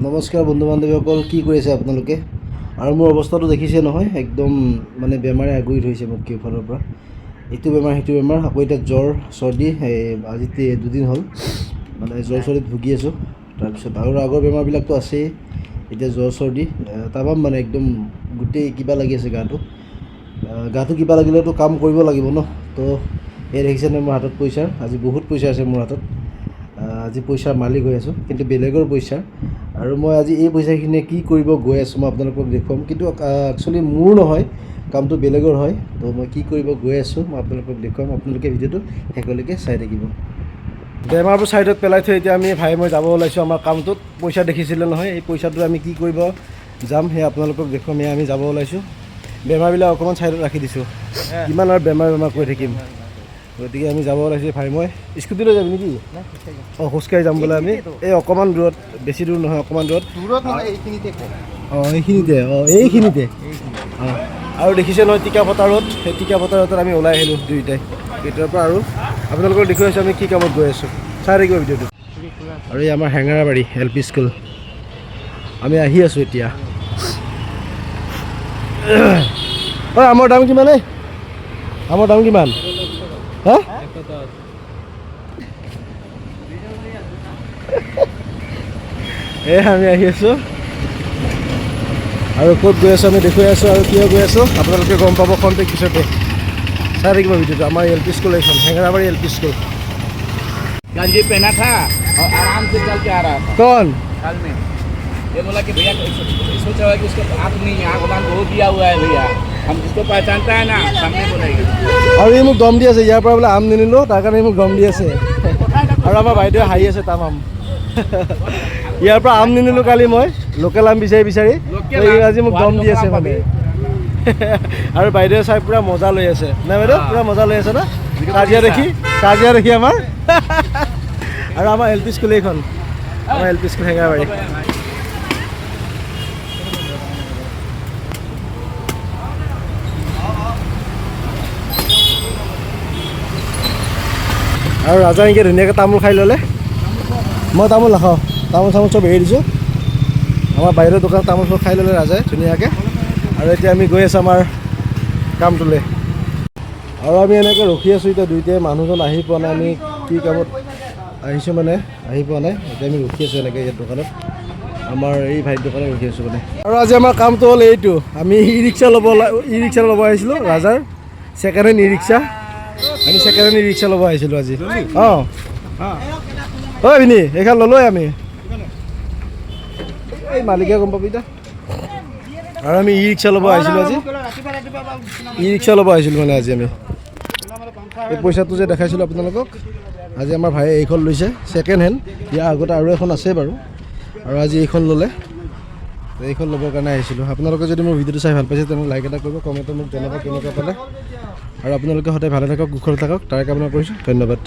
নমস্কাৰ বন্ধু বান্ধৱীসকল, কি কৰি আছে আপোনালোকে? আৰু মোৰ অৱস্থাটো দেখিছে নহয়, একদম মানে বেমাৰে আগুৰি ধৰিছে মোক কেইফালৰ পৰা। এইটো বেমাৰ সেইটো বেমাৰ, আকৌ এতিয়া জ্বৰ চৰ্দি, আজি 2 দিন হ'ল মানে জ্বৰ চৰ্দিত ভুগি আছোঁ। তাৰপিছত আৰু আগৰ বেমাৰবিলাকতো আছেই, এতিয়া জ্বৰ চৰ্দি তামাম মানে একদম গোটেই কিবা লাগি আছে গাটো কিবা লাগিলেতো কাম কৰিব লাগিব ন। তো এই দেখিছেনে মোৰ হাতত পইচা, আজি বহুত পইচা আছে মোৰ হাতত। আজি পইচাৰ মালিক হৈ আছোঁ, কিন্তু বেলেগৰ পইচা। আৰু মই আজি এই পইচাখিনি কি কৰিব গৈ আছোঁ মই আপোনালোকক দেখুৱাম, কিন্তু একচুৱেলি মোৰ নহয়, কামটো বেলেগৰ হয়। তো মই কি কৰিব গৈ আছোঁ মই আপোনালোকক দেখুৱাম, আপোনালোকে ভিডিঅ'টো শেষলৈকে চাই থাকিব। বেমাৰবোৰ ছাইডত পেলাই থৈ এতিয়া আমি মই যাব ওলাইছোঁ আমাৰ কামটোত। পইচা দেখিছিলে নহয়, এই পইচাটো আমি কি কৰিব যাম সেই আপোনালোকক দেখুৱাম। আমি যাব ওলাইছোঁ, বেমাৰবিলাক অকণমান ছাইডত ৰাখি দিছোঁ, কিমান আৰু বেমাৰ কৰি থাকিম। গতিকে আমি যাব ওলাইছোঁ মই স্কুটি লৈ যাবি নেকি? খোজকাঢ়ি যাম বোলে আমি, এই অকণমান দূৰত, বেছি দূৰ নহয়, অকণমান দূৰত। এইখিনিতে আৰু দেখিছে নহয় টিকাফটা ৰোড, সেই টিকাফটা ৰোডত আমি ওলাই আহিলোঁ দুয়োটাই ভিতৰৰ পৰা। আৰু আপোনালোকক দেখুৱাইছোঁ আমি কি কামত গৈ আছোঁ, চাই থাকিব ভিডিঅ'টো। আৰু এই আমাৰ হেঙেৰাবাৰী LP স্কুল, আমি আহি আছোঁ এতিয়া। আমৰ দাম কিমান? আমৰ দাম কিমান? হা? আমি আহি আছোঁ আৰু ক'ত গৈ আছোঁ আমি দেখুৱাই আছোঁ, আৰু কিয় গৈ আছোঁ আপোনালোকে গম পাব খন্তেক পিছতে। চাই থাকিব ভিডিঅ'টো। আমাৰ LP স্কুল এইখন, হেঙেৰাবাৰী LP স্কুল। गंजी पहना था और आराम से चल के आ रहा था कौन? कल में ये बोला कि भैया सोचा हुआ कि उसको आँख नहीं, आँख बांध वो दिया हुआ है भैया, हम जिसको पहचानता है ना सामने बोलेगा। আৰু এই মোক দম দি আছে, ইয়াৰ পৰা বোলে আম নিনিলোঁ, তাৰ কাৰণে মোক দম দি আছে। আৰু আমাৰ বাইদেৱে হাঁহি আছে তামাম। ইয়াৰ পৰা আম নিনিলোঁ কালি মই, লোকেল আম বিচাৰি আজি মোক দম দি আছে মানে। আৰু বাইদেৱে চাই পূৰা মজা লৈ আছে নাই বাইদেউ? পূৰা মজা লৈ আছে না কাজিয়া দেখি আমাৰ। আৰু আমাৰ LP স্কুল এইখন, আমাৰ LP স্কুল হেঙেৰাবাৰী। আৰু ৰাজা এনেকৈ ধুনীয়াকৈ তামোল খাই ল'লে। মই তামোল নাখাওঁ, তামোল চব এৰি দিছোঁ। আমাৰ বাহিৰৰ দোকানত তামোল খাই ল'লে ৰাজাই ধুনীয়াকৈ। আৰু এতিয়া আমি গৈ আছোঁ আমাৰ কামটোলৈ। আৰু আমি এনেকৈ ৰখি আছোঁ এতিয়া দুইটাই, মানুহজন আহি পোৱা নাই। আমি কি কামত আহিছোঁ মানে আহি পোৱা নাই, এতিয়া আমি ৰখি আছোঁ এনেকৈ ইয়াত দোকানত, আমাৰ এই ভাইটিৰ দোকানত ৰখি আছোঁ মানে। আৰু আজি আমাৰ কামটো হ'ল এইটো, আমি ই ৰিক্সা ল'ব আহিছিলোঁ, ৰাজাৰ ছেকেণ্ড হেণ্ড ই ৰিক্সা। আমি ছেকেণ্ড হেণ্ড ই ৰিক্সা ল'ব আহিছিলোঁ আজি। ভিনি এইখন ল'লোৱে আমি, এই মালিকে গম পাবি এতিয়া। আৰু আমি ই ৰিক্সা ল'ব আহিছিলোঁ আজি, মানে আজি আমি এই পইচাটো যে দেখাইছিলোঁ আপোনালোকক, আজি আমাৰ ভাইয়ে এইখন লৈছে ছেকেণ্ড হেণ্ড। ইয়াৰ আগতে আৰু এখন আছে বাৰু, আৰু আজি এইখন ল'লে। এইখন ল'বৰ কাৰণে আহিছিলোঁ। আপোনালোকে যদি মোৰ ভিডিঅ'টো চাই ভাল পাইছে তেনেহ'লে লাইক এটা কৰিব, কমেণ্টত মোক জনাব কেনেকুৱা পালে। আৰু আপোনালোকে সদায় ভালে থাকক, কুশলে থাকক, তাৰে কামনা কৰিছোঁ। ধন্যবাদ।